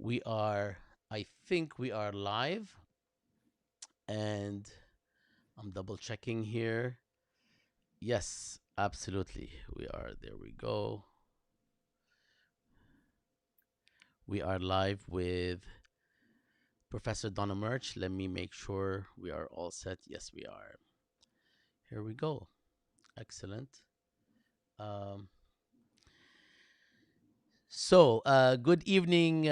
We are, I think we are live, and I'm double checking here. Yes, absolutely. We are. There we go. We are live with Professor Donna Murch. Let me make sure we are all set. Yes, we are. Here we go. Excellent. Um, good evening,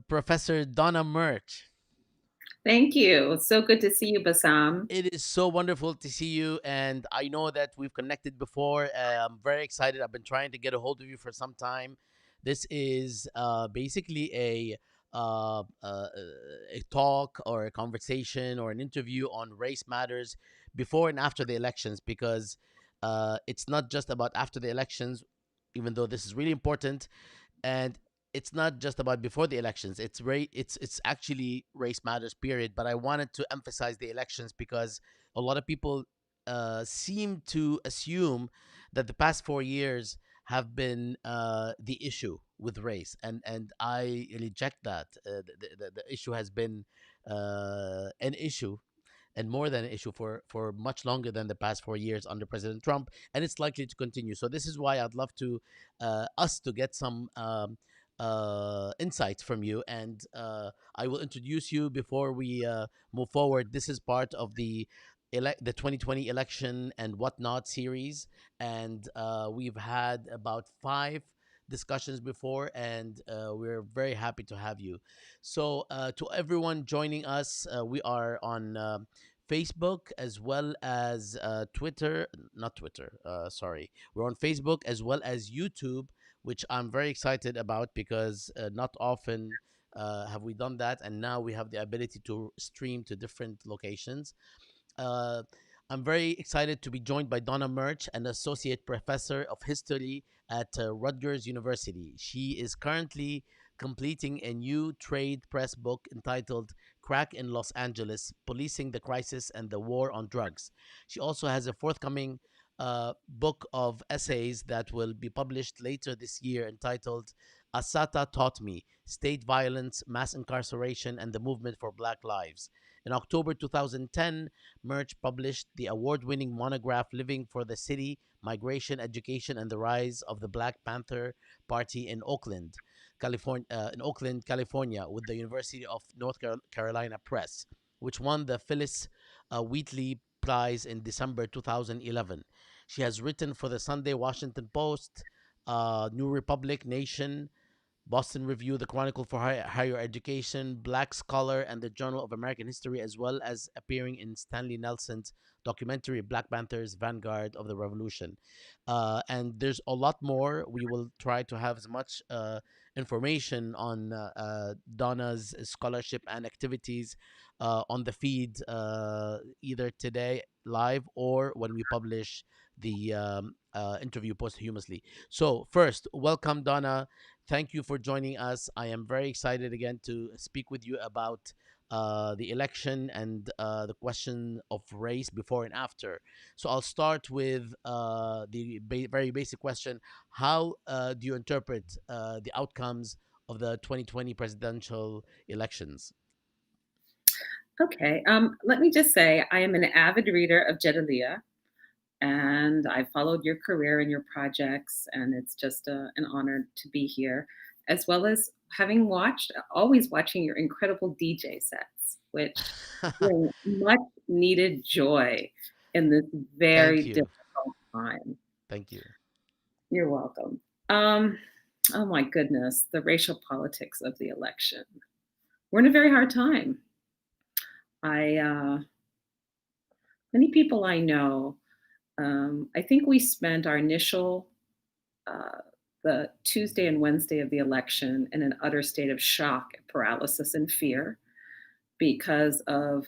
Professor Donna Murch. Thank you. So good to see you, Bassam. It is so wonderful to see you, and I know that we've connected before. I'm very excited. I've been trying to get a hold of you for some time. This is basically a talk or a conversation or an interview on race matters before and after the elections, because it's not just about after the elections, even though this is really important, and it's not just about before the elections. It's actually race matters, period. But I wanted to emphasize the elections because a lot of people seem to assume that the past 4 years have been the issue with race, and I reject that. The issue has been an issue, and more than an issue, for much longer than the past 4 years under President Trump, and it's likely to continue. So this is why I'd love to us to get some insights from you, and I will introduce you before we move forward. This is part of the 2020 election and whatnot series, and we've had about five discussions before, and we're very happy to have you. So to everyone joining us, we are on Facebook as well as Twitter, not Twitter, sorry. We're on Facebook as well as YouTube, which I'm very excited about because not often have we done that. And now we have the ability to stream to different locations. Uh, I'm very excited to be joined by Donna Murch, an associate professor of history at Rutgers University. She is currently completing a new trade press book entitled Crack in Los Angeles: Policing the Crisis and the War on Drugs. She also has a forthcoming book of essays that will be published later this year entitled Asata Taught Me: State Violence, Mass Incarceration, and the Movement for Black Lives. In October 2010, Murch published the award winning monograph Living for the City: Migration, Education, and the Rise of the Black Panther Party in Oakland, California, with the University of North Carolina Press, which won the Phyllis Wheatley Prize in December 2011. She has written for the Sunday Washington Post, New Republic, Nation, Boston Review, the Chronicle for Higher Education, Black Scholar, and the Journal of American History, as well as appearing in Stanley Nelson's documentary Black Panthers: Vanguard of the Revolution. And there's a lot more. We will try to have as much information on Donna's scholarship and activities on the feed, either today live or when we publish the interview posthumously. So, first, welcome, Donna. Thank you for joining us. I am very excited again to speak with you about the election and the question of race before and after. So I'll start with very basic question. How do you interpret the outcomes of the 2020 presidential elections? Okay, let me just say I am an avid reader of Jedediah, and I followed your career and your projects, and it's just an honor to be here, as well as having always watching your incredible DJ sets, which bring much needed joy in this Thank very you. difficult time. Thank you. You're welcome. Um, oh my goodness, the racial politics of the election. We're in a very hard time. I Many people I know, I think we spent our initial uh, the Tuesday and Wednesday of the election in an utter state of shock, paralysis, and fear because of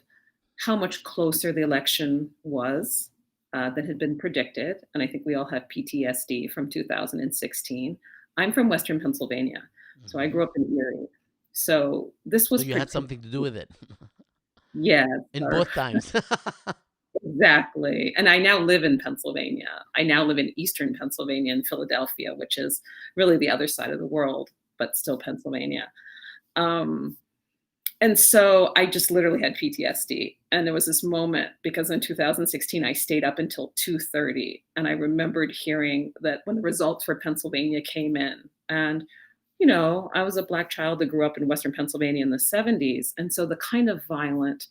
how much closer the election was than had been predicted. And I think we all have PTSD from 2016. I'm from Western Pennsylvania, so I Hmm. grew up in Erie. So this So was you had particularly, something to do with it yes, in our both times. exactly. And I now live in Pennsylvania. I now live in Eastern Pennsylvania in Philadelphia, which is really the other side of the world, but still Pennsylvania. Um, and so I just literally had PTSD. And there was this moment because in 2016 I stayed up until 2:30, and I remembered hearing that when the results for Pennsylvania came in, and I was a black child that grew up in Western Pennsylvania in the 70s, and so the kind of violent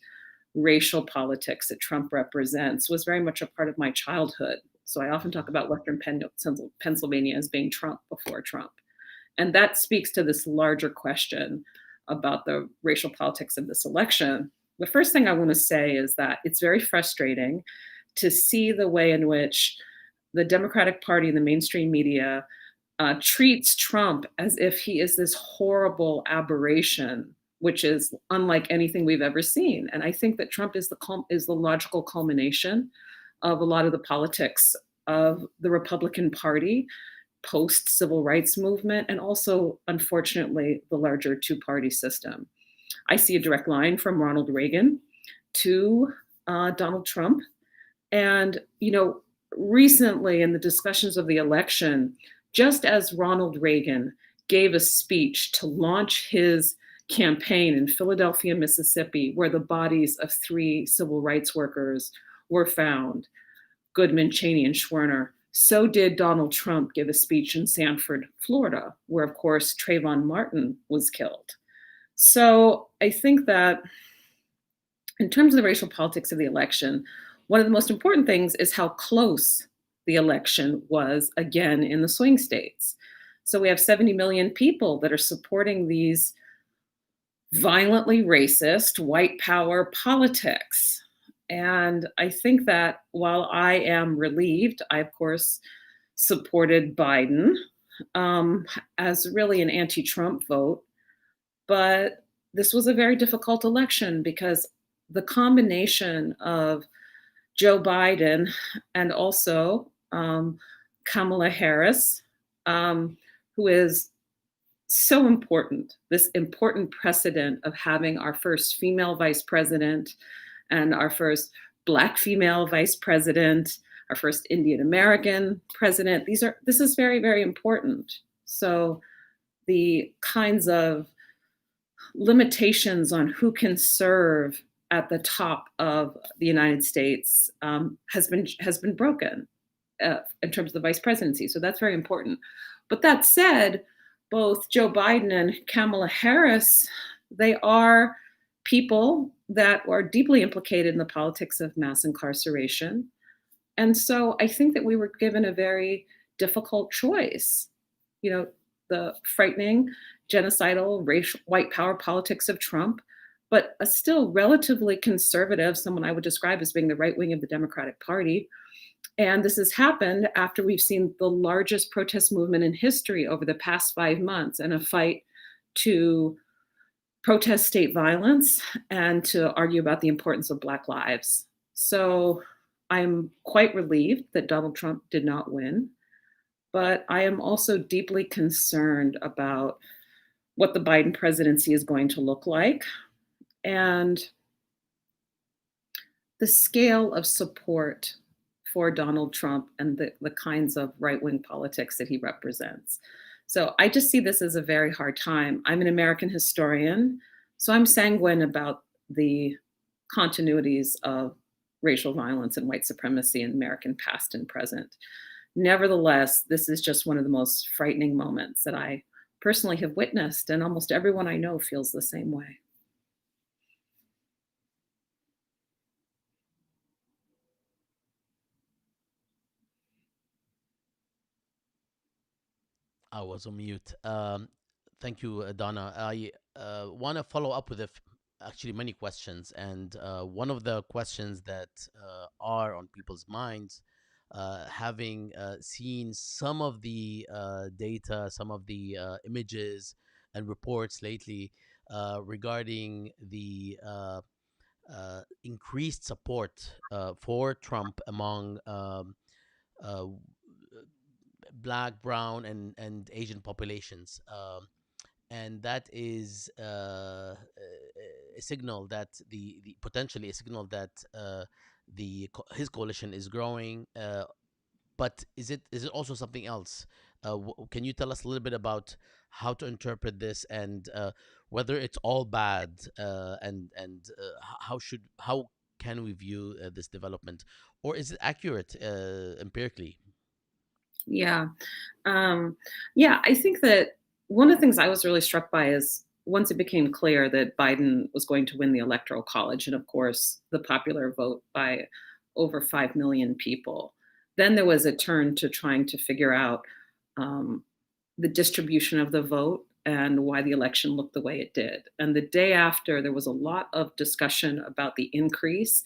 racial politics that Trump represents was very much a part of my childhood. So I often talk Mhm. about Pennsylvania as being Trump before Trump. And that speaks to this larger question about the racial politics of this election. The first thing I want to say is that it's very frustrating to see the way in which the Democratic Party and the mainstream media treats Trump as if he is this horrible aberration, which is unlike anything we've ever seen. And I think that Trump is the logical culmination of a lot of the politics of the Republican Party post civil rights movement, and also, unfortunately, the larger two party system. I see a direct line from Ronald Reagan to Donald Trump. And, recently in the discussions of the election, just as Ronald Reagan gave a speech to launch his campaign in Philadelphia, Mississippi, where the bodies of three civil rights workers were found, Goodman, Cheney, and Schwerner, so did Donald Trump give a speech in Sanford, Florida, where, of course, Trayvon Martin was killed. So I think that in terms of the racial politics of the election, one of the most important things is how close the election was again in the swing states. So we have 70 million people that are supporting these violently racist white power politics. And I think that while I am relieved, I, of course, supported Biden um, as really an anti Trump vote. But this was a very difficult election because the combination of Joe Biden and also Kamala Harris, who is so important, this important precedent of having our first female vice president and our first Black female vice president, our first Indian American president. This is very, very important. So the kinds of limitations on who can serve at the top of the United States has been broken in terms of the vice presidency. So that's very important. But that said, both Joe Biden and Kamala Harris, they are people that are deeply implicated in the politics of mass incarceration. And so I think that we were given a very difficult choice. The frightening, genocidal, racial, white power politics of Trump, but a still relatively conservative, someone I would describe as being the right wing of the Democratic Party. And this has happened after we've seen the largest protest movement in history over the past 5 months, and a fight to protest state violence and to argue about the importance of Black lives. So I'm quite relieved that Donald Trump did not win, but I am also deeply concerned about what the Biden presidency is going to look like and the scale of support for Donald Trump and the kinds of right wing politics that he represents. So I just see this as a very hard time. I'm an American historian, so I'm sanguine about the continuities of racial violence and white supremacy in American past and present. Nevertheless, this is just one of the most frightening moments that I personally have witnessed, and almost everyone I know feels the same way. I was on mute. Thank you, Donna. I want to follow up with actually many questions, and one of the questions that are on people's minds, having seen some of the data, some of the images and reports lately regarding the increased support for Trump among uh, black, brown, and Asian populations. And that is a signal that potentially a signal that his coalition is growing. but is it also something else? Can you tell us a little bit about how to interpret this, and whether it's all bad, and how can we view this development, or is it accurate empirically? Yeah. Um, yeah, I think that one of the things I was really struck by is once it became clear that Biden was going to win the Electoral College, and of course, the popular vote by over 5 million people, then there was a turn to trying to figure out um, the distribution of the vote and why the election looked the way it did. And the day after, there was a lot of discussion about the increase,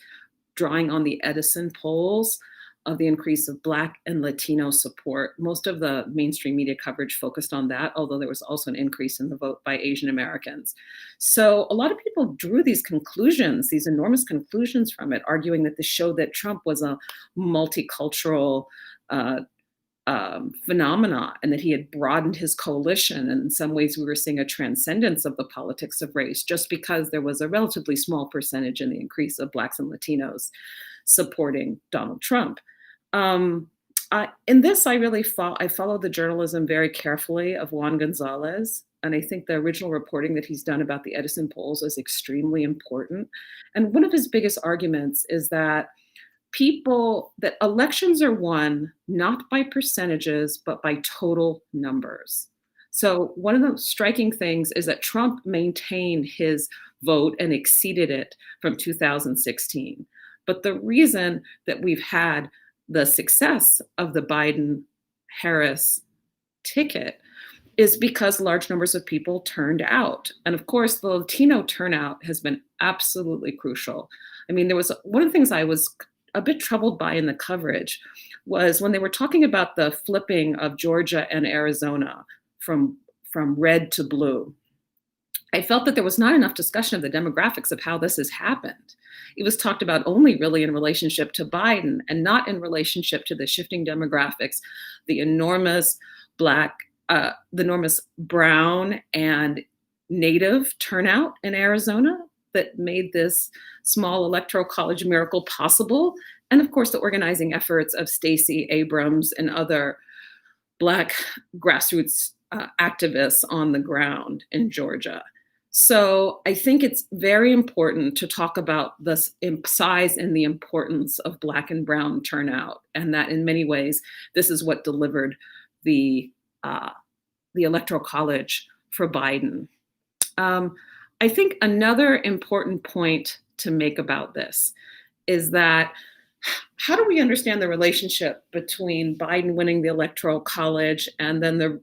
drawing on the Edison polls of the increase of Black and Latino support. Most of the mainstream media coverage focused on that, although there was also an increase in the vote by Asian Americans. So a lot of people drew these conclusions, these enormous conclusions from it, arguing that this showed that Trump was a multicultural uh, phenomena and that he had broadened his coalition. And in some ways, we were seeing a transcendence of the politics of race just because there was a relatively small percentage in the increase of Blacks and Latinos supporting Donald Trump. Um, in this, I followed the journalism very carefully of Juan Gonzalez. And I think the original reporting that he's done about the Edison polls is extremely important. And one of his biggest arguments is that elections are won not by percentages, but by total numbers. So, one of the striking things is that Trump maintained his vote and exceeded it from 2016. But the reason that we've had the success of the Biden Harris ticket is because large numbers of people turned out. And of course, the Latino turnout has been absolutely crucial. I mean, there was one of the things I was a bit troubled by in the coverage was when they were talking about the flipping of Georgia and Arizona from red to blue. I felt that there was not enough discussion of the demographics of how this has happened. It was talked about only really in relationship to Biden and not in relationship to the shifting demographics, the enormous black, the enormous brown and native turnout in Arizona that made this small electoral college miracle possible. And of course, the organizing efforts of Stacey Abrams and other Black grassroots activists on the ground in Georgia. So I think it's very important to talk about the size and the importance of Black and Brown turnout, and that in many ways, this is what delivered the uh, the Electoral College for Biden. Um, I think another important point to make about this is that how do we understand the relationship between Biden winning the Electoral College and then the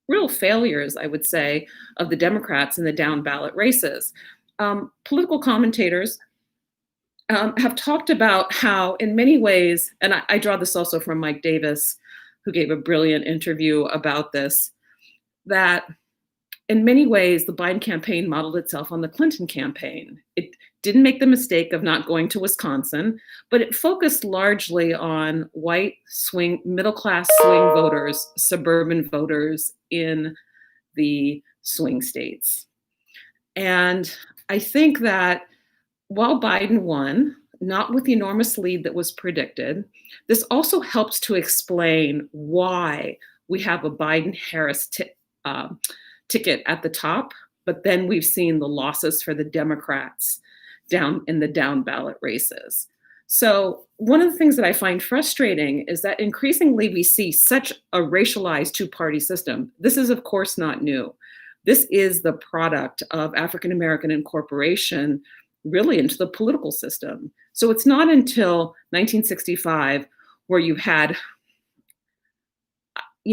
real failures, I would say, of the Democrats in the down ballot races? Political commentators have talked about how, in many ways, and I draw this also from Mike Davis, who gave a brilliant interview about this, that in many ways, the Biden campaign modeled itself on the Clinton campaign. It didn't make the mistake of not going to Wisconsin, but it focused largely on white swing, middle class swing voters, suburban voters in the swing states. And I think that while Biden won, not with the enormous lead that was predicted, this also helps to explain why we have a Biden Harris ticket at the top, but then we've seen the losses for the Democrats down in the down ballot races. So, one of the things that I find frustrating is that increasingly we see such a racialized two party system. This is, of course, not new. This is the product of African American incorporation really into the political system. So, it's not until 1965 where you had,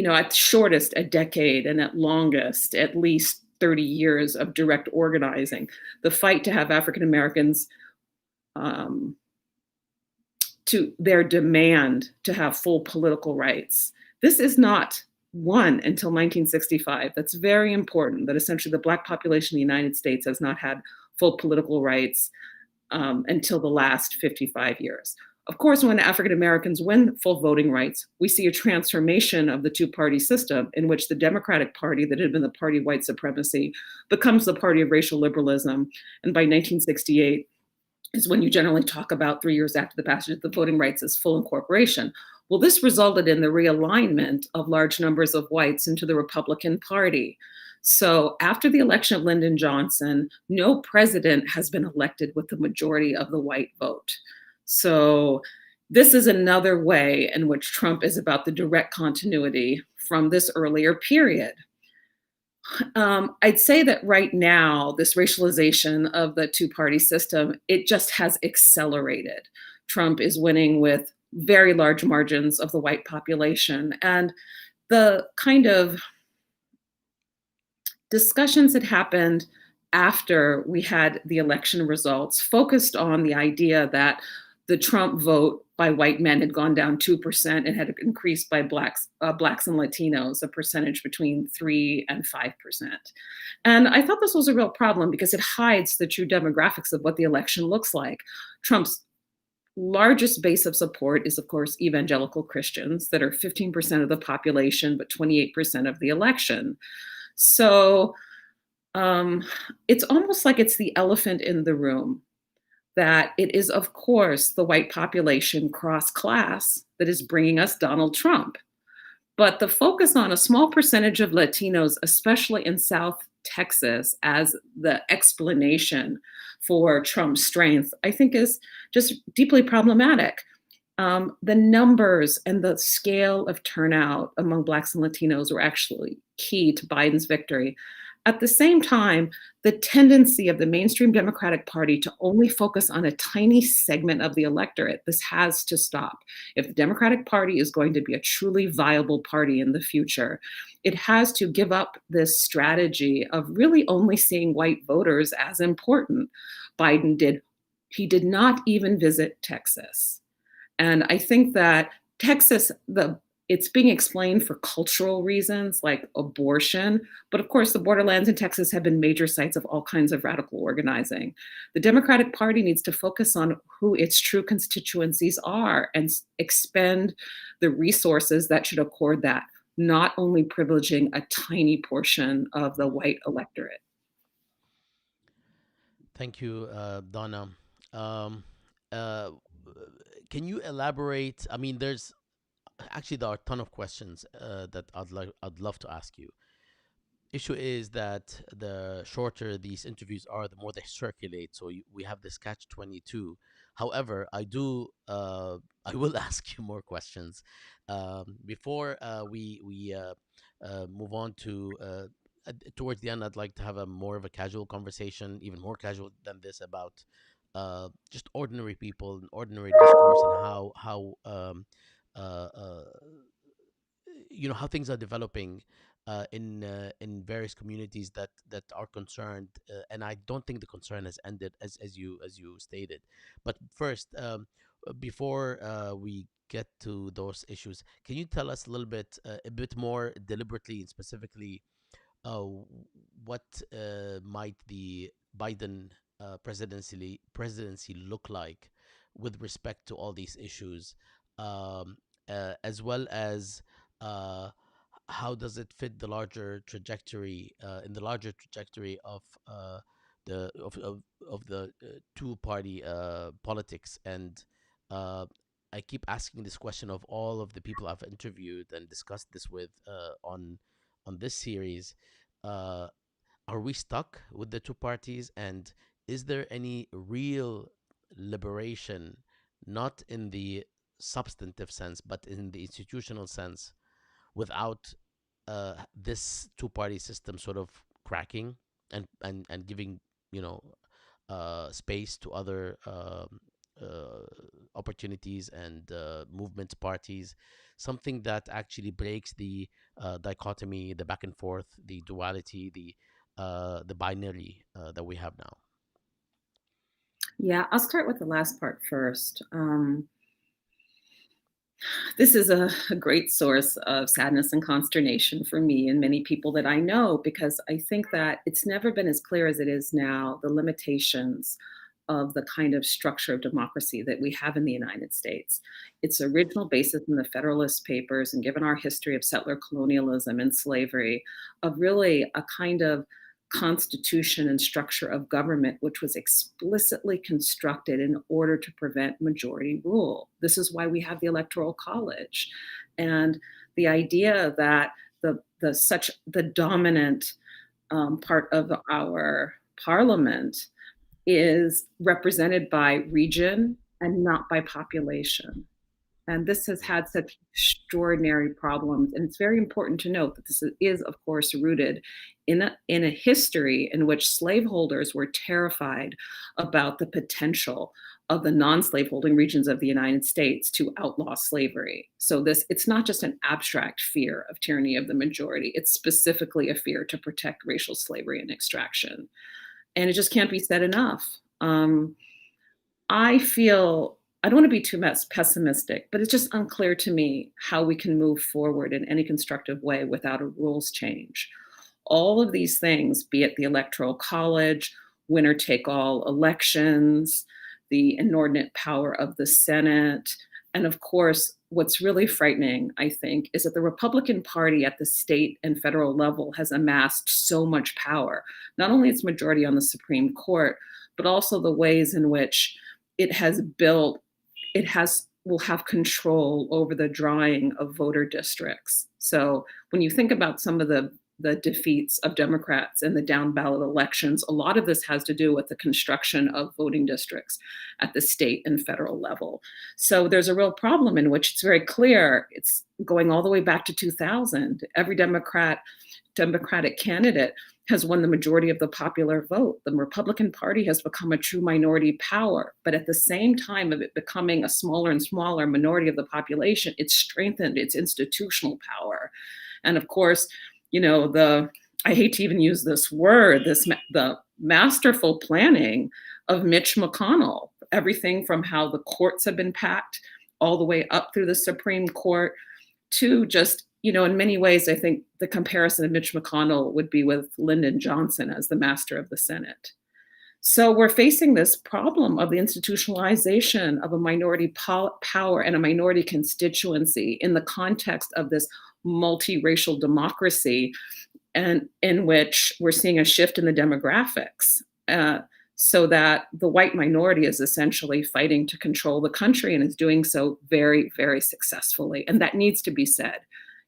at shortest a decade and at longest at least 30 years of direct organizing, the fight to have African Americans um, to their demand to have full political rights. This is not won until 1965. That's very important, that essentially the Black population in the United States has not had full political rights until the last 55 years. Of course, when African Americans win full voting rights, we see a transformation of the two party system in which the Democratic Party, that had been the party of white supremacy, becomes the party of racial liberalism. And by 1968, is when you generally talk about 3 years after the passage of the Voting Rights as full incorporation. Well, this resulted in the realignment of large numbers of whites into the Republican Party. So, after the election of Lyndon Johnson, no president has been elected with the majority of the white vote. So, this is another way in which Trump is about the direct continuity from this earlier period. I'd say that right now, this racialization of the two-party system, it just has accelerated. Trump is winning with very large margins of the white population. And the kind of discussions that happened after we had the election results focused on the idea that the Trump vote by white men had gone down 2% and had increased by blacks and Latinos, a percentage between 3 and 5%. And I thought this was a real problem because it hides the true demographics of what the election looks like. Trump's largest base of support is, of course, evangelical Christians that are 15% of the population, but 28% of the election. So it's almost like it's the elephant in the room that it is, of course, the white population cross class that is bringing us Donald Trump. But the focus on a small percentage of Latinos, especially in South Texas, as the explanation for Trump's strength, I think is just deeply problematic. The numbers and the scale of turnout among Blacks and Latinos were actually key to Biden's victory. At the same time, the tendency of the mainstream Democratic Party to only focus on a tiny segment of the electorate, this has to stop. If the Democratic Party is going to be a truly viable party in the future, it has to give up this strategy of really only seeing white voters as important. He did not even visit Texas. And I think that Texas, it's being explained for cultural reasons like abortion, but of course the borderlands in Texas have been major sites of all kinds of radical organizing. The Democratic Party needs to focus on who its true constituencies are and expend the resources that should accord that, not only privileging a tiny portion of the white electorate. Thank you, Donna. Um, uh, can you elaborate? I mean, there are a ton of questions that I'd love to ask you. Issue is that the shorter these interviews are, the more they circulate. So we have this catch 22. However, I will ask you more questions before we move on to. Towards the end, I'd like to have a more of a casual conversation, even more casual than this, about just ordinary people and ordinary discourse and uh, uh, how things are developing in various communities that are concerned, and I don't think the concern has ended, as you stated. But first, before we get to those issues, can you tell us a bit more deliberately and specifically, uh, what might the Biden presidency look like with respect to all these issues, um, as well as uh, how does it fit the larger trajectory in the larger trajectory of the two party politics. And uh, I keep asking this question of all of the people I've interviewed and discussed this with on this series. uh, are we stuck with the two parties? And is there any real liberation, not in the substantive sense, but in the institutional sense, without this two party system sort of cracking and giving, you know, space to other opportunities and movement parties, something that actually breaks the dichotomy, the back and forth, the duality, the binary that we have now. Yeah, I'll start with the last part first. This is a great source of sadness and consternation for me and many people that I know, because I think that it's never been as clear as it is now, the limitations of the kind of structure of democracy that we have in the United States. Its original basis in the Federalist Papers, and given our history of settler colonialism and slavery, of really a kind of constitution and structure of government, which was explicitly constructed in order to prevent majority rule. This is why we have the Electoral College. And the idea that the dominant part of our parliament is represented by region and not by population. And this has had such extraordinary problems. And it's very important to note that this is, of course, rooted in a history in which slaveholders were terrified about the potential of the non-slaveholding regions of the United States to outlaw slavery. So it's not just an abstract fear of tyranny of the majority, it's specifically a fear to protect racial slavery and extraction. And it just can't be said enough. I feel I don't want to be too pessimistic, but it's just unclear to me how we can move forward in any constructive way without a rules change. All of these things, be it the Electoral College, winner take all elections, the inordinate power of the Senate, and of course, what's really frightening, I think, is that the Republican Party at the state and federal level has amassed so much power, not only its majority on the Supreme Court, but also the ways in which it has built will have control over the drawing of voter districts. So when you think about some of the defeats of Democrats in the down ballot elections, a lot of this has to do with the construction of voting districts at the state and federal level. So there's a real problem in which it's very clear, it's going all the way back to 2000. Every Democratic candidate has won the majority of the popular vote. The Republican Party has become a true minority power, but at the same time of it becoming a smaller and smaller minority of the population, it's strengthened its institutional power. And of course, I hate to even use this word, the masterful planning of Mitch McConnell, everything from how the courts have been packed all the way up through the Supreme Court to just, in many ways, I think the comparison of Mitch McConnell would be with Lyndon Johnson as the master of the Senate. So we're facing this problem of the institutionalization of a minority power and a minority constituency in the context of this multiracial democracy, and in which we're seeing a shift in the demographics, so that the white minority is essentially fighting to control the country and is doing so very, very successfully. And that needs to be said.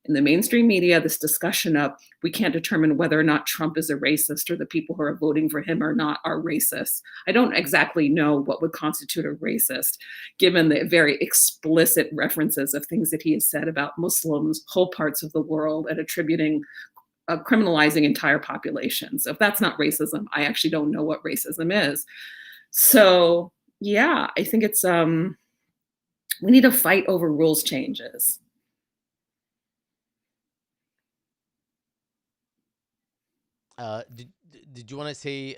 In the mainstream media, this discussion of we can't determine whether or not Trump is a racist or the people who are voting for him or not are racist. I don't exactly know what would constitute a racist, given the very explicit references of things that he has said about Muslims, whole parts of the world, and attributing criminalizing entire populations. So if that's not racism, I actually don't know what racism is. So yeah, I think it's we need to fight over rules changes. Did you want to say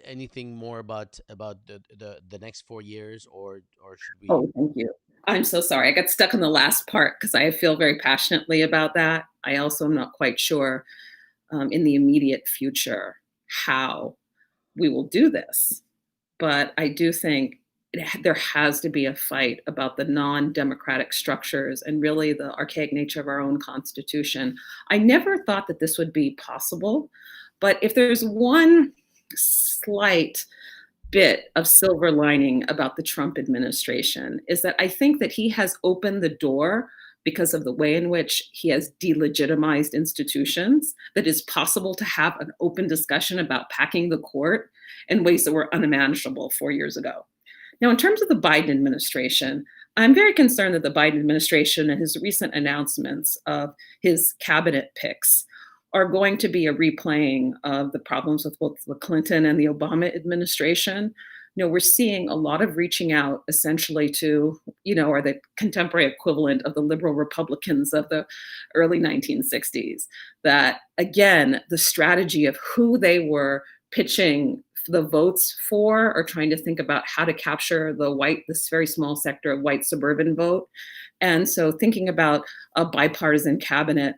anything more about the next 4 years, or should we? Oh, thank you. I'm so sorry. I got stuck on the last part because I feel very passionately about that. I also am not quite sure in the immediate future how we will do this. But I do think there has to be a fight about the non-democratic structures and really the archaic nature of our own constitution. I never thought that this would be possible, but if there's one slight bit of silver lining about the Trump administration is that I think that he has opened the door because of the way in which he has delegitimized institutions, that it's possible to have an open discussion about packing the court in ways that were unimaginable 4 years ago. Now, in terms of the Biden administration, I'm very concerned that the Biden administration and his recent announcements of his cabinet picks are going to be a replaying of the problems with both the Clinton and the Obama administration. We're seeing a lot of reaching out essentially to, are the contemporary equivalent of the liberal Republicans of the early 1960s. That, again, the strategy of who they were pitching the votes for, or trying to think about how to capture this very small sector of white suburban vote. And so thinking about a bipartisan cabinet,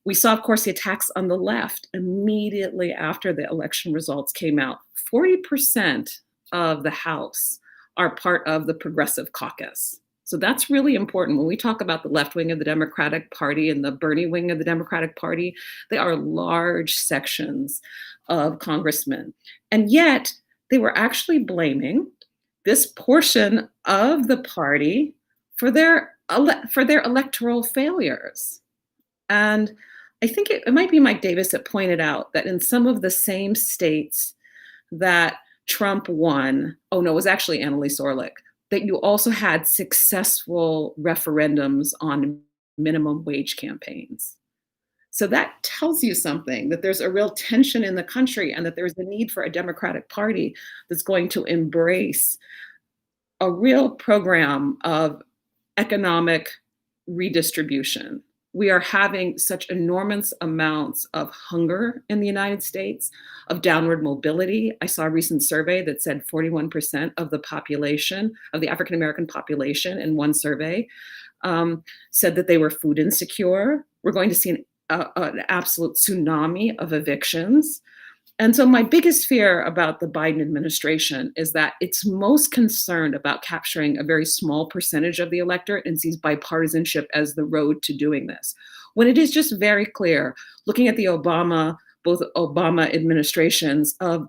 we saw, of course, the attacks on the left immediately after the election results came out. 40% of the House are part of the Progressive Caucus. So that's really important. When we talk about the left wing of the Democratic Party and the Bernie wing of the Democratic Party, they are large sections of congressmen. And yet they were actually blaming this portion of the party for their electoral failures. And I think it might be Mike Davis that pointed out that in some of the same states that Trump won, oh no, it was actually Annalise Orlick, that you also had successful referendums on minimum wage campaigns. So that tells you something, that there's a real tension in the country and that there's a need for a Democratic Party that's going to embrace a real program of economic redistribution. We are having such enormous amounts of hunger in the United States, of downward mobility. I saw a recent survey that said 41% of the population, of the African American population in one survey, said that they were food insecure. We're going to see an absolute tsunami of evictions. And so, my biggest fear about the Biden administration is that it's most concerned about capturing a very small percentage of the electorate and sees bipartisanship as the road to doing this. When it is just very clear, looking at the both Obama administrations of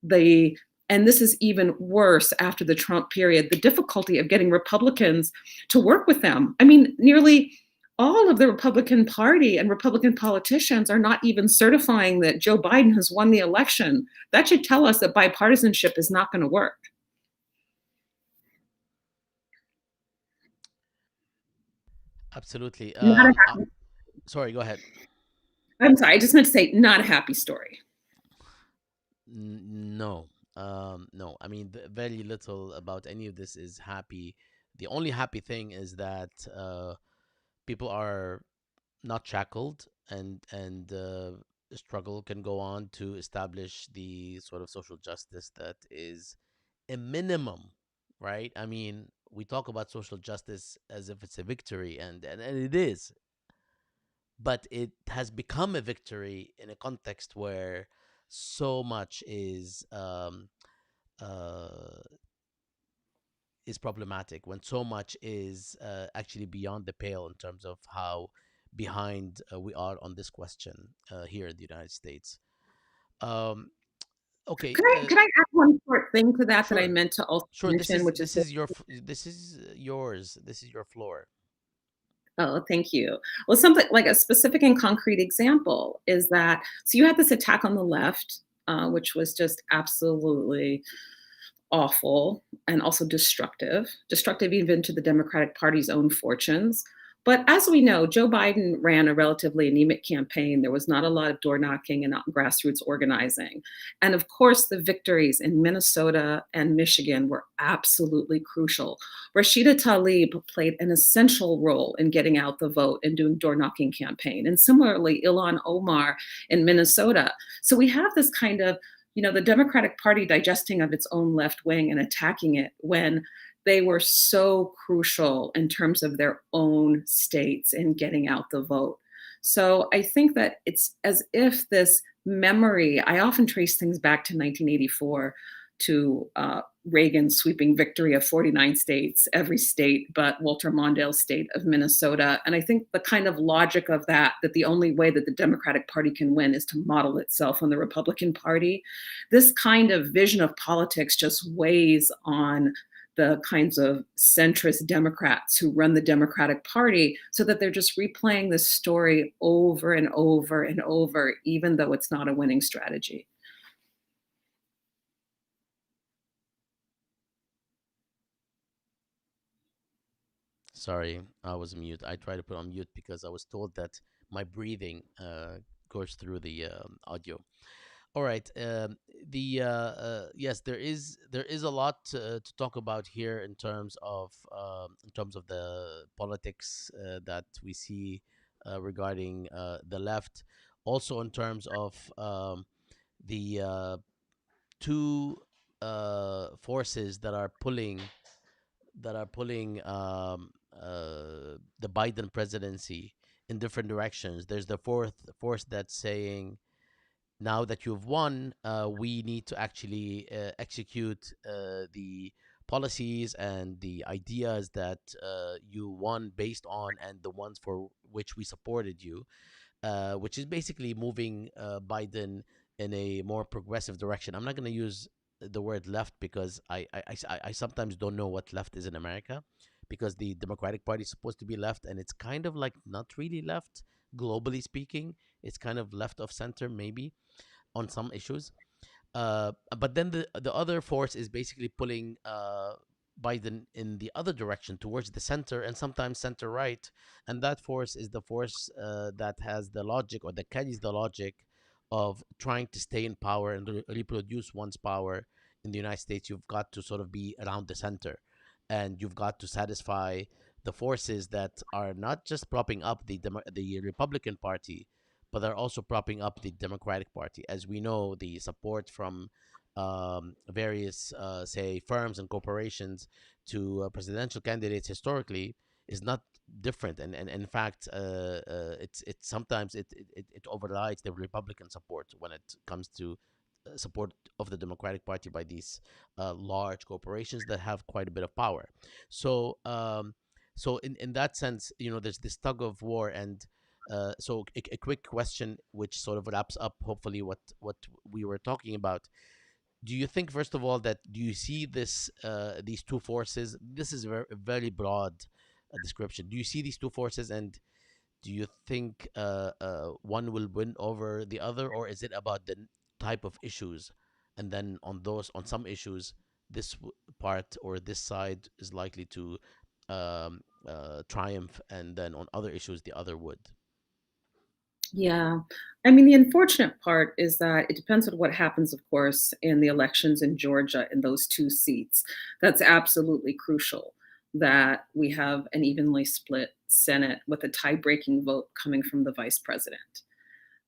the, and this is even worse after the Trump period, the difficulty of getting Republicans to work with them. I mean, nearly all of the Republican Party and Republican politicians are not even certifying that Joe Biden has won the election. That should tell us that bipartisanship is not going to work. Absolutely. Not a Sorry, go ahead. I'm sorry, I just meant to say, not a happy story. No, no. I mean, very little about any of this is happy. The only happy thing is that people are not shackled, and the struggle can go on to establish the sort of social justice that is a minimum, right? I mean, we talk about social justice as if it's a victory, and it is, but it has become a victory in a context where so much uh, is problematic, when so much is actually beyond the pale in terms of how behind we are on this question here in the United States. Um, okay, Could I add one short thing to that that I sure, meant to also sure. mention, which is This is this is yours. This is your floor. oh, thank you. Well, something like a specific and concrete example is that so you had this attack on the left, which was just absolutely awful and also destructive even to the Democratic Party's own fortunes. But as we know, Joe Biden ran a relatively anemic campaign. There was not a lot of door knocking and grassroots organizing. And of course, the victories in Minnesota and Michigan were absolutely crucial. Rashida Tlaib played an essential role in getting out the vote and doing door knocking campaign. And similarly, Ilhan Omar in Minnesota. So we have this kind of the Democratic Party digesting of its own left wing and attacking it when they were so crucial in terms of their own states in getting out the vote. So I think that it's as if this memory, I often trace things back to 1984 to Reagan's sweeping victory of 49 states, every state but Walter Mondale's state of Minnesota. And I think the kind of logic of that the only way that the Democratic Party can win is to model itself on the Republican Party. This kind of vision of politics just weighs on the kinds of centrist Democrats who run the Democratic Party so that they're just replaying this story over and over and over, even though it's not a winning strategy. Sorry, I was mute. I tried to put on mute because I was told that my breathing goes through the audio. All right. Yes, there is a lot to talk about here in terms of the politics that we see regarding the left. Also, in terms of the two forces that are pulling the Biden presidency in different directions. There's the fourth force that's saying, now that you've won, we need to actually execute the policies and the ideas that you won based on, and the ones for which we supported you, which is basically moving Biden in a more progressive direction. I'm not going to use the word left because I sometimes don't know what left is in America, because the Democratic Party is supposed to be left, and it's kind of like not really left, globally speaking. It's kind of left of center, maybe, on some issues. But then the other force is basically pulling Biden in the other direction towards the center, and sometimes center right, and that force is the force that has the logic, or that carries the logic of trying to stay in power and reproduce one's power in the United States. You've got to sort of be around the center, and you've got to satisfy the forces that are not just propping up the Republican Party, but they're also propping up the Democratic Party. As we know, the support from various, say, firms and corporations to presidential candidates historically is not different, and in fact, it's sometimes it overrides the Republican support when it comes to support of the Democratic Party by these large corporations that have quite a bit of power. So, so in that sense, there's this tug of war, and so a quick question, which sort of wraps up, hopefully, what we were talking about. Do you think, first of all, that do you see these two forces? This is a very broad description. Do you see these two forces, and do you think one will win over the other, or is it about the type of issues, and then on some issues, part or this side is likely to triumph, and then on other issues the other would? Yeah. I mean, the unfortunate part is that it depends on what happens, of course, in the elections in Georgia in those two seats. That's absolutely crucial that we have an evenly split Senate with a tie breaking vote coming from the vice president.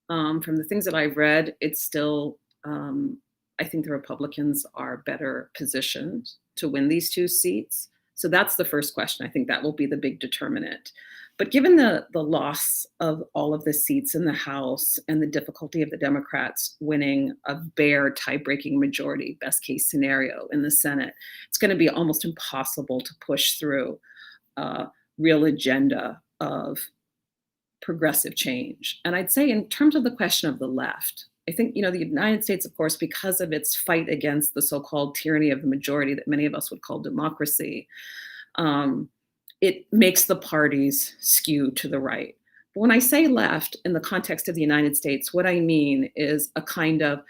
From the things that I've read, it's still, I think the Republicans are better positioned to win these two seats. So that's the first question. I think that will be the big determinant. But given the loss of all of the seats in the House and the difficulty of the Democrats winning a bare tie-breaking majority, best case scenario in the Senate, it's going to be almost impossible to push through a real agenda of progressive change. And I'd say, in terms of the question of the left, I think, the United States, of course, because of its fight against the so called tyranny of the majority that many of us would call democracy, um, it makes the parties skew to the right. But when I say left in the context of the United States, what I mean is a kind of,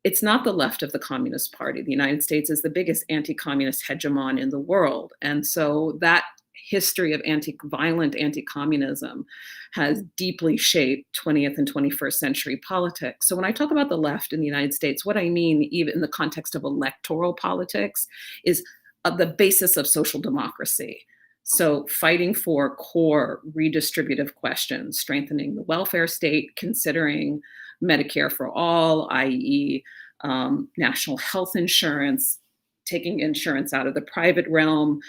it's not the left of the Communist Party. The United States is the biggest anti-communist hegemon in the world. And so that history of violent anti-communism has deeply shaped 20th and 21st century politics. So when I talk about the left in the United States, what I mean, even in the context of electoral politics, is the basis of social democracy. So fighting for core redistributive questions, strengthening the welfare state, considering Medicare for all, i.e., national health insurance, taking insurance out of the private realm,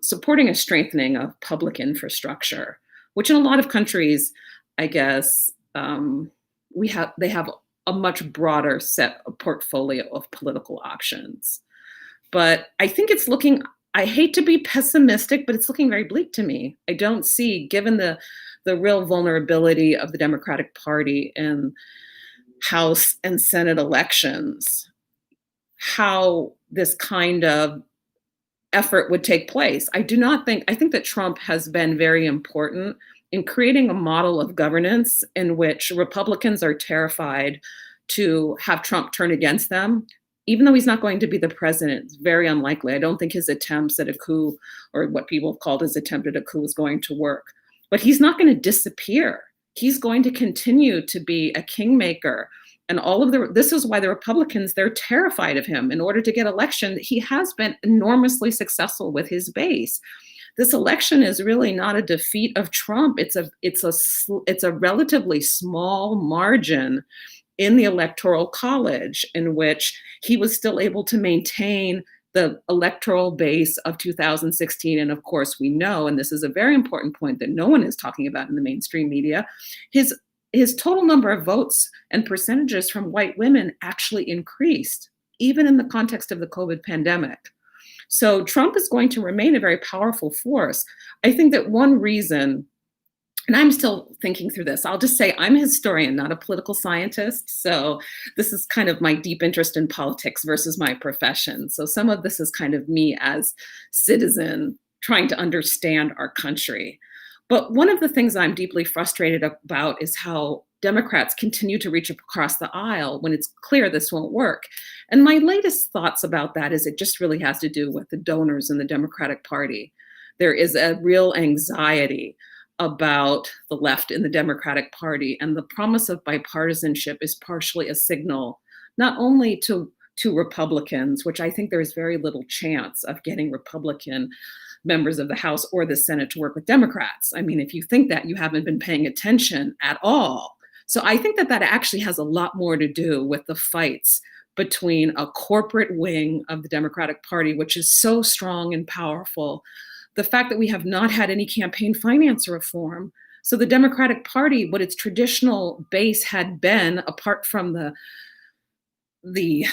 supporting a strengthening of public infrastructure, which in a lot of countries, I guess, they have a much broader set of portfolio of political options. But I think it's looking, I hate to be pessimistic, but it's looking very bleak to me. I don't see, given the real vulnerability of the Democratic Party in House and Senate elections, how this kind of effort would take place. I think that Trump has been very important in creating a model of governance in which Republicans are terrified to have Trump turn against them. Even though he's not going to be the president, it's very unlikely. I don't think his attempts at a coup, or what people have called his attempt at a coup, is going to work. But he's not going to disappear. He's going to continue to be a kingmaker. And this is why the Republicans, they're terrified of him. In order to get election, he has been enormously successful with his base. This election is really not a defeat of Trump. It's a relatively small margin in the Electoral College, in which he was still able to maintain the electoral base of 2016. And of course, we know, and this is a very important point that no one is talking about in the mainstream media, his total number of votes and percentages from white women actually increased, even in the context of the COVID pandemic. So Trump is going to remain a very powerful force. I think that one reason, and I'm still thinking through this. I'll just say I'm a historian, not a political scientist. So this is kind of my deep interest in politics versus my profession. So some of this is kind of me as citizen trying to understand our country. But one of the things I'm deeply frustrated about is how Democrats continue to reach across the aisle when it's clear this won't work. And my latest thoughts about that is it just really has to do with the donors in the Democratic Party. There is a real anxiety about the left in the Democratic Party. And the promise of bipartisanship is partially a signal, not only to Republicans, which I think there is very little chance of getting Republican members of the House or the Senate to work with Democrats. I mean, if you think that, you haven't been paying attention at all. So I think that that actually has a lot more to do with the fights between a corporate wing of the Democratic Party, which is so strong and powerful, the fact that we have not had any campaign finance reform. So the Democratic Party, what its traditional base had been, apart from the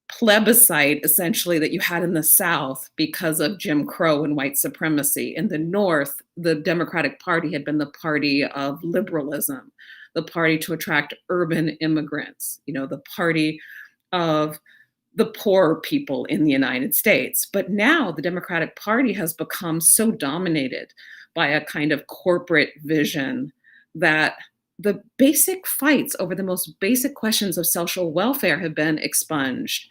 plebiscite essentially that you had in the South because of Jim Crow and white supremacy. In the North, the Democratic Party had been the party of liberalism, the party to attract urban immigrants, the party of the poor people in the United States. But now the Democratic Party has become so dominated by a kind of corporate vision that the basic fights over the most basic questions of social welfare have been expunged.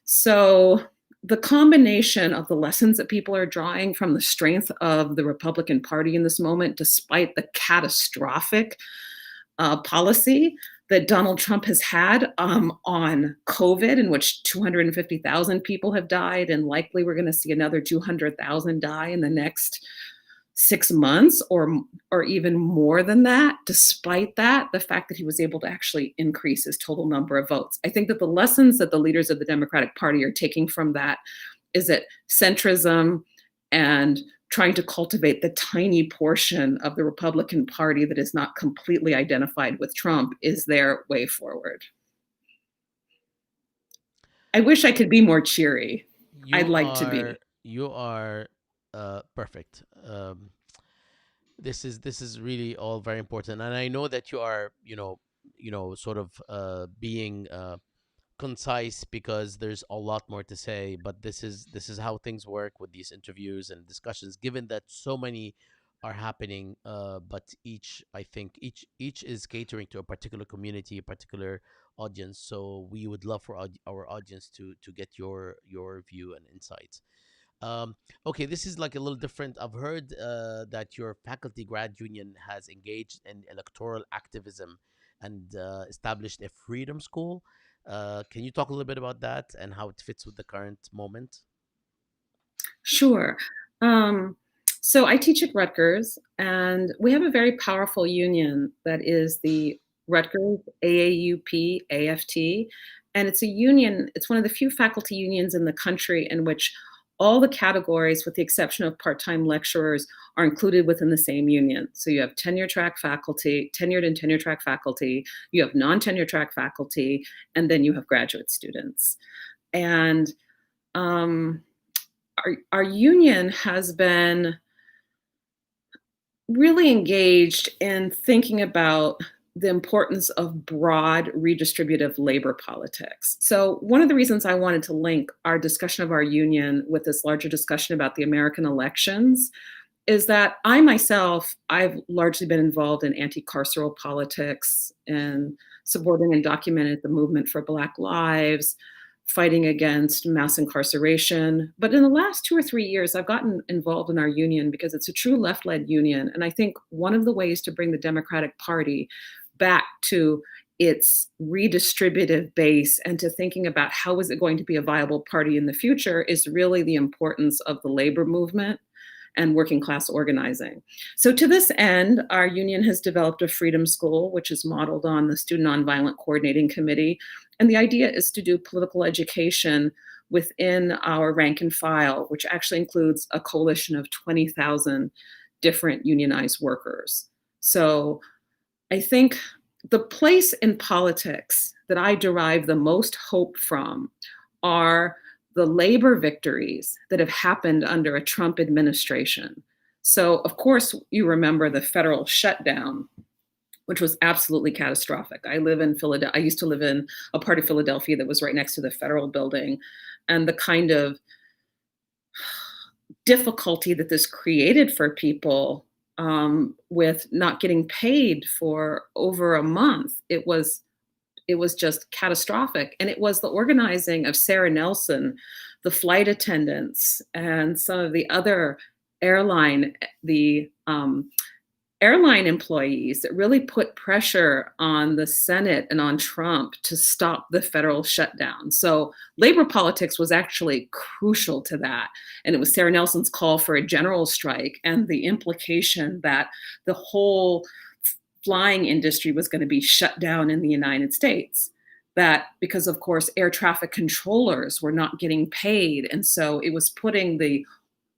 So the combination of the lessons that people are drawing from the strength of the Republican Party in this moment, despite the catastrophic policy that Donald Trump has had on COVID, in which 250,000 people have died, and likely we're going to see another 200,000 die in the next 6 months, or even more than that. Despite that, the fact that he was able to actually increase his total number of votes, I think that the lessons that the leaders of the Democratic Party are taking from that is that centrism and trying to cultivate the tiny portion of the Republican Party that is not completely identified with Trump is their way forward. I wish I could be more cheery. I'd You like to are be. you are perfect. This is really all very important, and I know that you are sort of being concise because there's a lot more to say, but this is how things work with these interviews and discussions, given that so many are happening, but each, I think, each is catering to a particular community, a particular audience. So we would love for our audience to get your view and insights. um, okay, this is like a little different. I've heard that your faculty grad union has engaged in electoral activism and established a freedom school. Can you talk a little bit about that and how it fits with the current moment? Sure. Um, so I teach at Rutgers, and we have a very powerful union that is the Rutgers AAUP AFT. And it's a union, it's one of the few faculty unions in the country in which all the categories, with the exception of part time lecturers, are included within the same union. So you have tenure track faculty, tenured and tenure track faculty, you have non tenure track faculty, and then you have graduate students. And um, our union has been really engaged in thinking about the importance of broad redistributive labor politics. So, one of the reasons I wanted to link our discussion of our union with this larger discussion about the American elections is that I myself, I've largely been involved in anti-carceral politics and supporting and documented the movement for Black lives, fighting against mass incarceration. But in the last 2 or 3 years, I've gotten involved in our union because it's a true left-led union. And I think one of the ways to bring the Democratic Party back to its redistributive base and to thinking about how is it going to be a viable party in the future is really the importance of the labor movement and working class organizing. So, to this end, our union has developed a freedom school, which is modeled on the Student Nonviolent Coordinating Committee. And the idea is to do political education within our rank and file, which actually includes a coalition of 20,000 different unionized workers. So, I think the place in politics that I derive the most hope from are the labor victories that have happened under a Trump administration. So, of course, you remember the federal shutdown, which was absolutely catastrophic. I live in Philadelphia. I used to live in a part of Philadelphia that was right next to the federal building. And the kind of difficulty that this created for people with not getting paid for over a month, it was just catastrophic. And it was the organizing of Sarah Nelson, the flight attendants, and some of the other airline, the airline employees that really put pressure on the Senate and on Trump to stop the federal shutdown. So labor politics was actually crucial to that. And it was Sarah Nelson's call for a general strike and the implication that the whole flying industry was going to be shut down in the United States. That because, of course, air traffic controllers were not getting paid. And so it was putting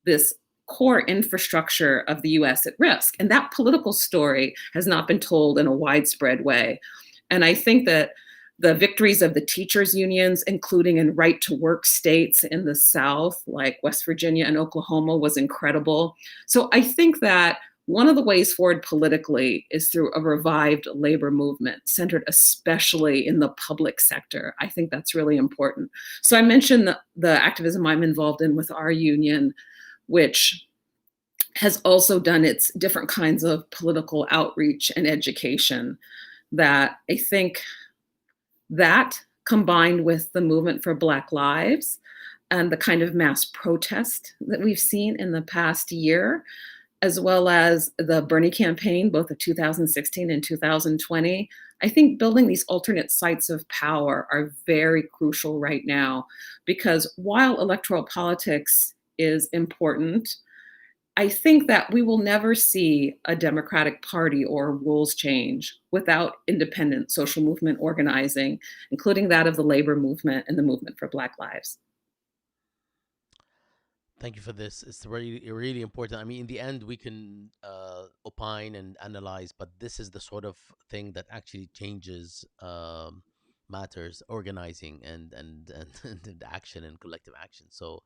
this core infrastructure of the US at risk. And that political story has not been told in a widespread way. And I think that the victories of the teachers' unions, including in right to work states in the South, like West Virginia and Oklahoma, was incredible. So I think that one of the ways forward politically is through a revived labor movement centered especially in the public sector. I think that's really important. So I mentioned the activism I'm involved in with our union, which has also done its different kinds of political outreach and education, that I think that combined with the movement for Black Lives and the kind of mass protest that we've seen in the past year, as well as the Bernie campaign, both of 2016 and 2020, I think building these alternate sites of power are very crucial right now, because while electoral politics is important, I think that we will never see a Democratic Party or rules change without independent social movement organizing, including that of the labor movement and the movement for Black lives. Thank you for this. It's really, really important. I mean, in the end, we can opine and analyze, but this is the sort of thing that actually changes matters, organizing and action and collective action. So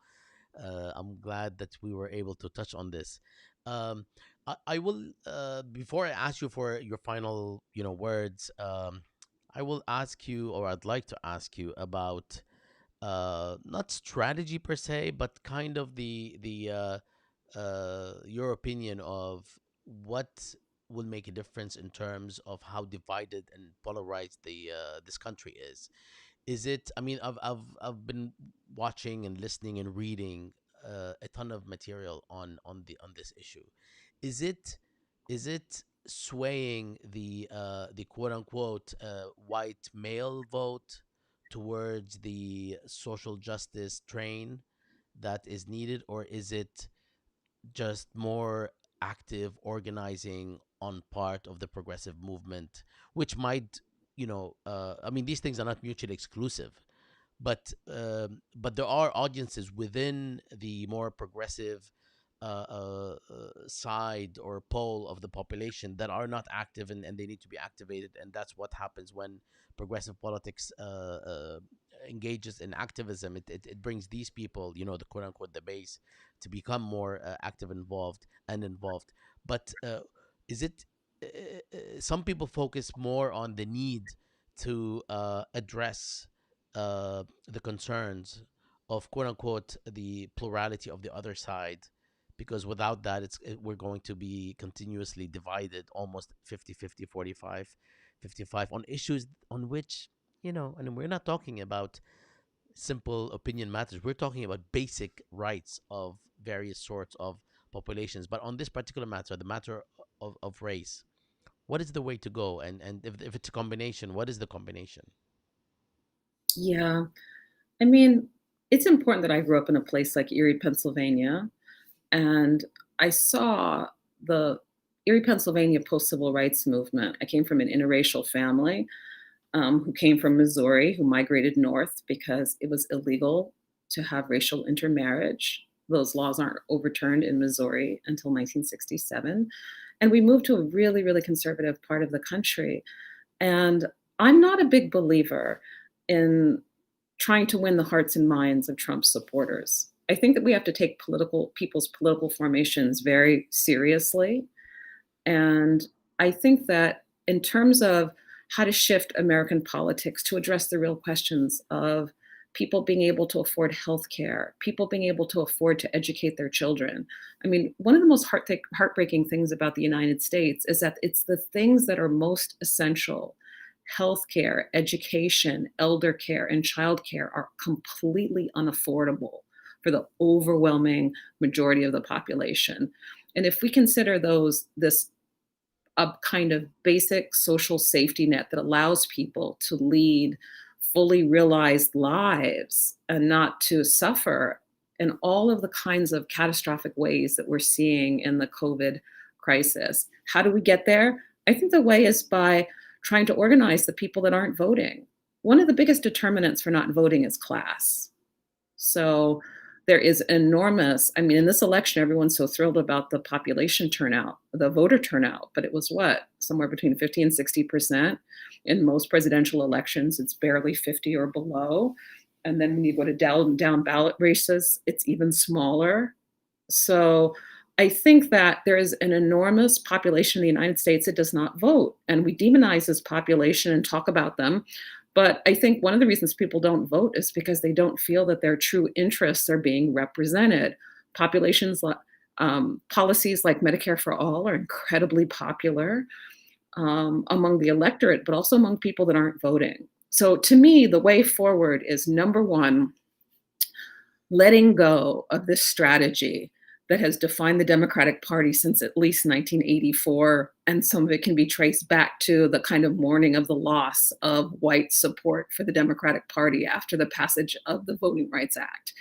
I'm glad that we were able to touch on this. Um, I will before I ask you for your final, words. I will ask you, or I'd like to ask you about not strategy per se, but kind of the your opinion of what will make a difference in terms of how divided and polarized the this country is. Is it? I mean, I've been watching and listening and reading a ton of material on this issue. Is it swaying the quote unquote white male vote towards the social justice train that is needed, or is it just more active organizing on part of the progressive movement, which might, I mean, these things are not mutually exclusive, but there are audiences within the more progressive side or pole of the population that are not active, and they need to be activated, and that's what happens when progressive politics engages in activism. It brings these people, the quote unquote the base, to become more active, involved. But is it? Some people focus more on the need to address the concerns of quote unquote the plurality of the other side, because without that we're going to be continuously divided, almost 50-50, 45-55 on issues on which, and we're not talking about simple opinion matters. We're talking about basic rights of various sorts of populations. But on this particular matter, the matter of race, what is the way to go? And if it's a combination, what is the combination? Yeah, I mean, it's important that I grew up in a place like Erie, Pennsylvania, and I saw the Erie, Pennsylvania post civil rights movement. I came from an interracial family who came from Missouri, who migrated north because it was illegal to have racial intermarriage. Those laws aren't overturned in Missouri until 1967. And we moved to a really, really conservative part of the country. And I'm not a big believer in trying to win the hearts and minds of Trump supporters. I think that we have to take people's political formations very seriously. And I think that in terms of how to shift American politics to address the real questions of people being able to afford health care, people being able to afford to educate their children. I mean, one of the most heartbreaking things about the United States is that it's the things that are most essential, healthcare, education, elder care, and childcare, are completely unaffordable for the overwhelming majority of the population. And if we consider this a kind of basic social safety net that allows people to lead fully realized lives and not to suffer in all of the kinds of catastrophic ways that we're seeing in the COVID crisis. How do we get there? I think the way is by trying to organize the people that aren't voting. One of the biggest determinants for not voting is class. So there is enormous, I mean, in this election, everyone's so thrilled about the population turnout, the voter turnout, but it was what? Somewhere between 50 and 60%. In most presidential elections, it's barely 50 or below. And then when you go to down ballot races, it's even smaller. So I think that there is an enormous population in the United States that does not vote. And we demonize this population and talk about them. But I think one of the reasons people don't vote is because they don't feel that their true interests are being represented. Populations, policies like Medicare for All are incredibly popular among the electorate, but also among people that aren't voting. So to me, the way forward is number one, letting go of this strategy that has defined the Democratic Party since at least 1984. And some of it can be traced back to the kind of mourning of the loss of white support for the Democratic Party after the passage of the Voting Rights Act.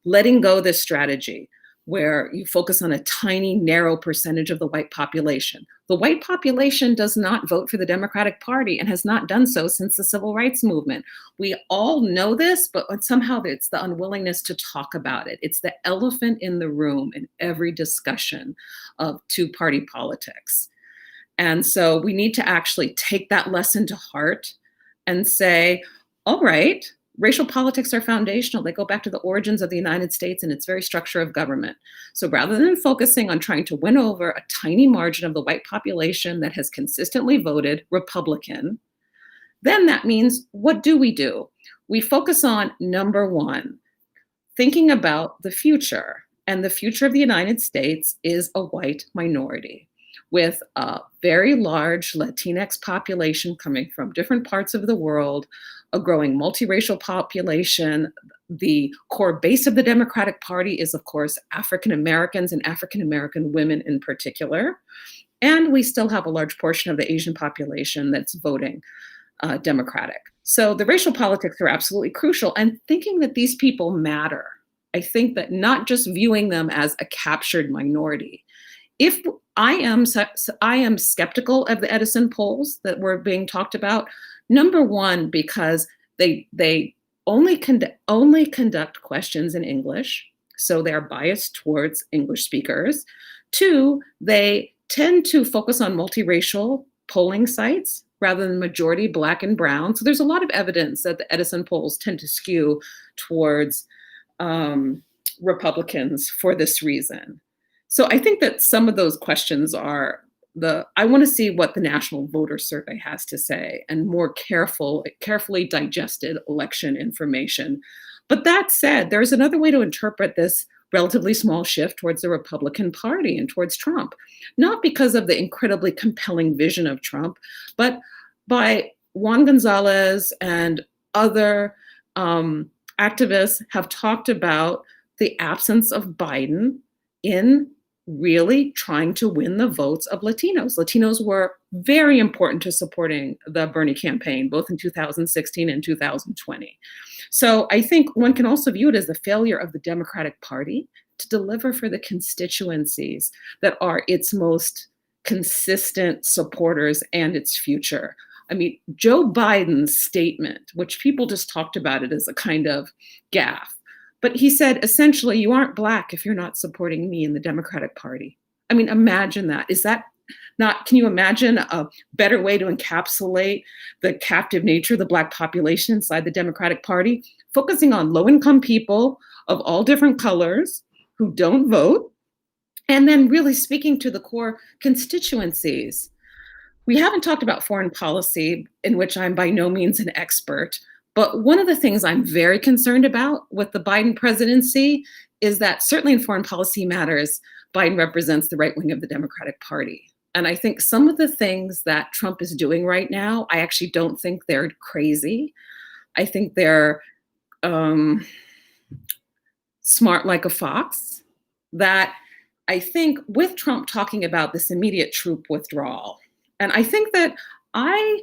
Letting go this strategy where you focus on a tiny, narrow percentage of the white population. The white population does not vote for the Democratic Party and has not done so since the Civil Rights Movement. We all know this, but somehow it's the unwillingness to talk about it. It's the elephant in the room in every discussion of two-party politics. And so we need to actually take that lesson to heart and say, all right, racial politics are foundational. They go back to the origins of the United States and its very structure of government. So rather than focusing on trying to win over a tiny margin of the white population that has consistently voted Republican, then that means what do? We focus on number one, thinking about the future. And the future of the United States is a white minority with a very large Latinx population coming from different parts of the world, a growing multiracial population. The core base of the Democratic Party is, of course, African Americans and African American women in particular. And we still have a large portion of the Asian population that's voting Democratic. So the racial politics are absolutely crucial. And thinking that these people matter, I think that not just viewing them as a captured minority. If I am skeptical of the Edison polls that were being talked about, number one, because they only conduct questions in English, so they're biased towards English speakers. Two, they tend to focus on multiracial polling sites rather than majority Black and brown. So there's a lot of evidence that the Edison polls tend to skew towards Republicans for this reason. So I think that some of those questions are I want to see what the National Voter Survey has to say and more carefully digested election information. But that said, there's another way to interpret this relatively small shift towards the Republican Party and towards Trump, not because of the incredibly compelling vision of Trump, but by Juan Gonzalez and other activists have talked about the absence of Biden in really trying to win the votes of Latinos. Latinos were very important to supporting the Bernie campaign, both in 2016 and 2020. So I think one can also view it as the failure of the Democratic Party to deliver for the constituencies that are its most consistent supporters and its future. I mean, Joe Biden's statement, which people just talked about it as a kind of gaffe, but he said, essentially, you aren't Black if you're not supporting me in the Democratic Party. I mean, imagine that. Not, can you imagine a better way to encapsulate the captive nature of the Black population inside the Democratic Party? Focusing on low income people of all different colors who don't vote, and then really speaking to the core constituencies. We haven't talked about foreign policy, in which I'm by no means an expert. But one of the things I'm very concerned about with the Biden presidency is that, certainly in foreign policy matters, Biden represents the right wing of the Democratic Party. And I think some of the things that Trump is doing right now, I actually don't think they're crazy. I think they're um, smart like a fox. That I think with Trump talking about this immediate troop withdrawal, and I think that I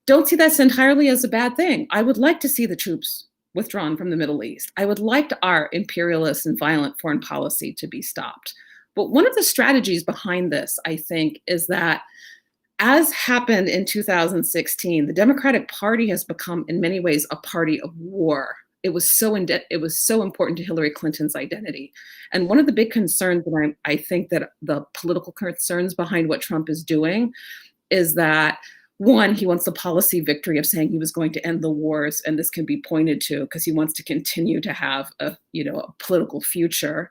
don't see that entirely as a bad thing. I would like to see the troops withdrawn from the Middle East. I would like our imperialist and violent foreign policy to be stopped. But one of the strategies behind this, I think, is that, as happened in 2016, the Democratic Party has become, in many ways, a party of war. It was so important to Hillary Clinton's identity. And one of the big concerns that I think that the political concerns behind what Trump is doing is that, one, he wants the policy victory of saying he was going to end the wars, and this can be pointed to because he wants to continue to have a political future.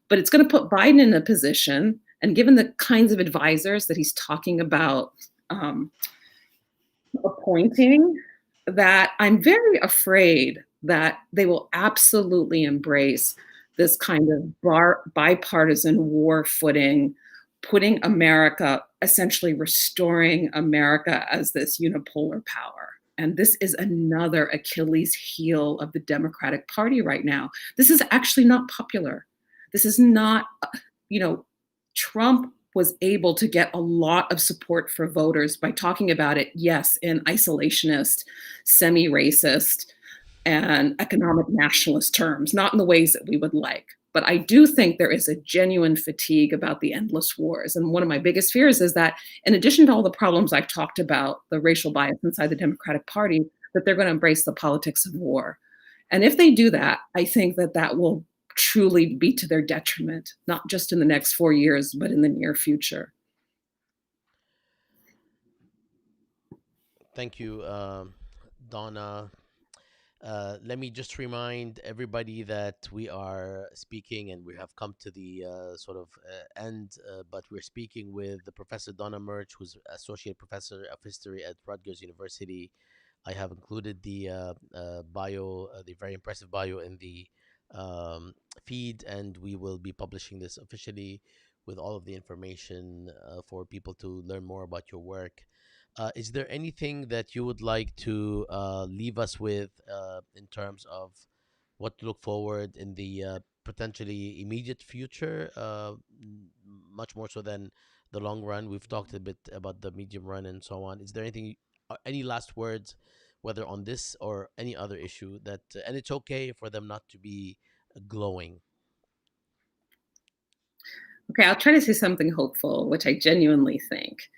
But it's going to put Biden in a position, and given the kinds of advisors that he's talking about um, appointing, that I'm very afraid that they will absolutely embrace this kind of bipartisan war footing, putting America, essentially restoring America as this unipolar power. And this is another Achilles heel of the Democratic Party right now. This is actually not popular. This is not, you know, Trump was able to get a lot of support for voters by talking about it, yes, in isolationist, semi racist, and economic nationalist terms, not in the ways that we would like. But I do think there is a genuine fatigue about the endless wars. And one of my biggest fears is that, in addition to all the problems I've talked about, the racial bias inside the Democratic Party, that they're going to embrace the politics of war. And if they do that, I think that that will truly be to their detriment, not just in the next 4 years, but in the near future. Thank you, Donna. Let me just remind everybody that we are speaking, and we have come to the sort of end, but we're speaking with the Professor Donna Murch, who's Associate Professor of History at Rutgers University. I have included the bio, the very impressive bio, in the feed, and we will be publishing this officially with all of the information for people to learn more about your work. Is there anything that you would like to leave us with in terms of what to look forward in the potentially immediate future, much more so than the long run? We've talked a bit about the medium run and so on. Is there anything, any last words, whether on this or any other issue that, and it's okay for them not to be glowing? Okay, I'll try to say something hopeful, which I genuinely think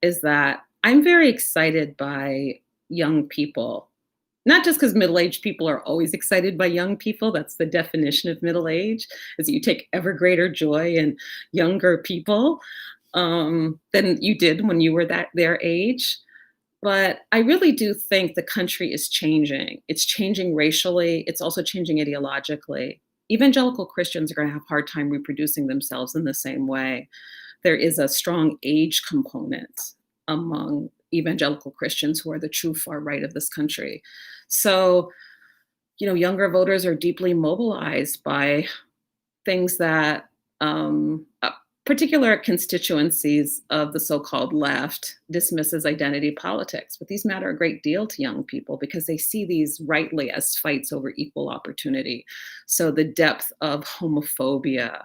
is that I'm very excited by young people. Not just because middle-aged people are always excited by young people. That's the definition of middle age, is that you take ever greater joy in younger people than you did when you were their age. But I really do think the country is changing. It's changing racially. It's also changing ideologically. Evangelical Christians are going to have a hard time reproducing themselves in the same way. There is a strong age component among evangelical Christians who are the true far right of this country. So, younger voters are deeply mobilized by things that particular constituencies of the so-called left dismiss as identity politics. But these matter a great deal to young people because they see these rightly as fights over equal opportunity. So the depth of homophobia,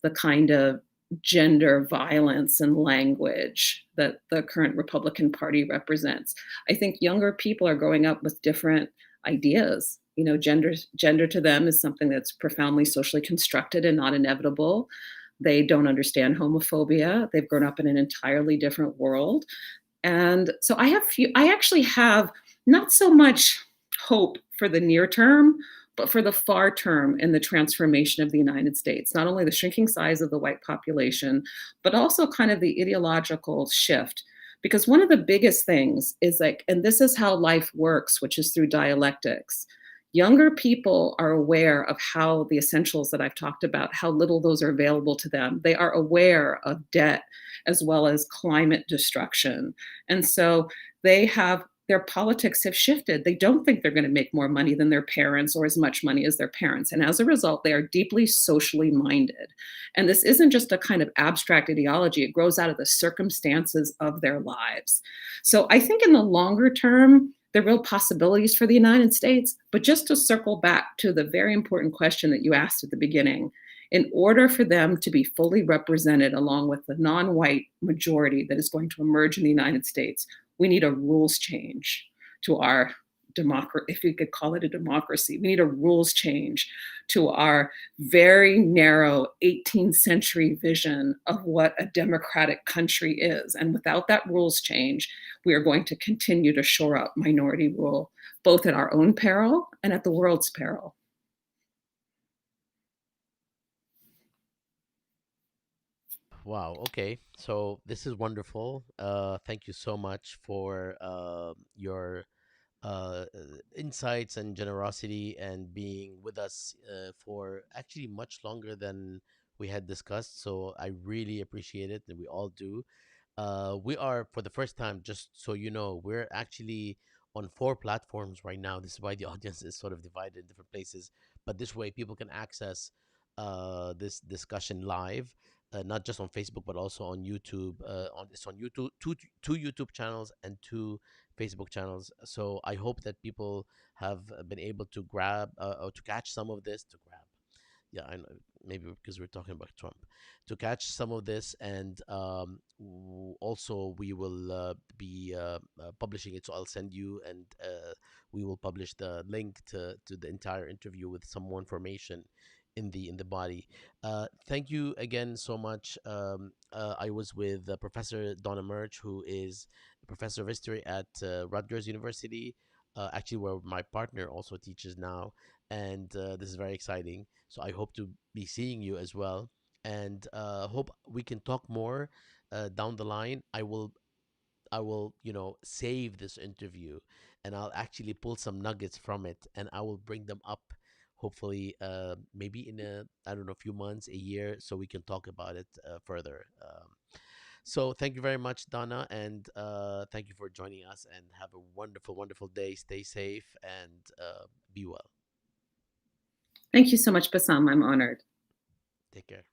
the kind of gender violence and language that the current Republican Party represents. I think younger people are growing up with different ideas. Gender to them is something that's profoundly socially constructed and not inevitable. They don't understand homophobia. They've grown up in an entirely different world. And so I actually have not so much hope for the near term, but for the far term in the transformation of the United States, not only the shrinking size of the white population, but also kind of the ideological shift. Because one of the biggest things is like, and this is how life works, which is through dialectics. Younger people are aware of how the essentials that I've talked about, how little those are available to them. They are aware of debt as well as climate destruction. And so they have their politics have shifted. They don't think they're going to make more money than their parents or as much money as their parents. And as a result, they are deeply socially minded. And this isn't just a kind of abstract ideology, it grows out of the circumstances of their lives. So I think in the longer term, the real possibilities for the United States. But just to circle back to the very important question that you asked at the beginning, in order for them to be fully represented along with the non white majority that is going to emerge in the United States, we need a rules change to our democracy, if we could call it a democracy. We need a rules change to our very narrow 18th century vision of what a democratic country is. And without that rules change, we are going to continue to shore up minority rule, both at our own peril and at the world's peril. Wow. Okay. So this is wonderful. Thank you so much for your uh, insights and generosity and being with us for actually much longer than we had discussed. So I really appreciate it, and we all do. We are, for the first time, just so you know, we're actually on four platforms right now. This is why the audience is sort of divided in different places. But this way, people can access this discussion live, not just on Facebook, but also on YouTube. It's on YouTube, two YouTube channels and two Facebook channels. So I hope that people have been able to grab or to catch some of this, to grab, yeah, I know, maybe because we're talking about Trump, to catch some of this, and also we will be publishing it. So I'll send you, and we will publish the link to the entire interview with some more information in the body. Thank you again so much. I was with Professor Donna Murch, who is a professor of history at Rutgers University, actually where my partner also teaches now, and this is very exciting. So I hope to be seeing you as well, and hope we can talk more down the line. I will save this interview, and I'll actually pull some nuggets from it, and I will bring them up. Hopefully, maybe in a, I don't know, few months, a year, so we can talk about it further. So thank you very much, Donna, and thank you for joining us. And have a wonderful, wonderful day. Stay safe and be well. Thank you so much, Bassam. I'm honored. Take care.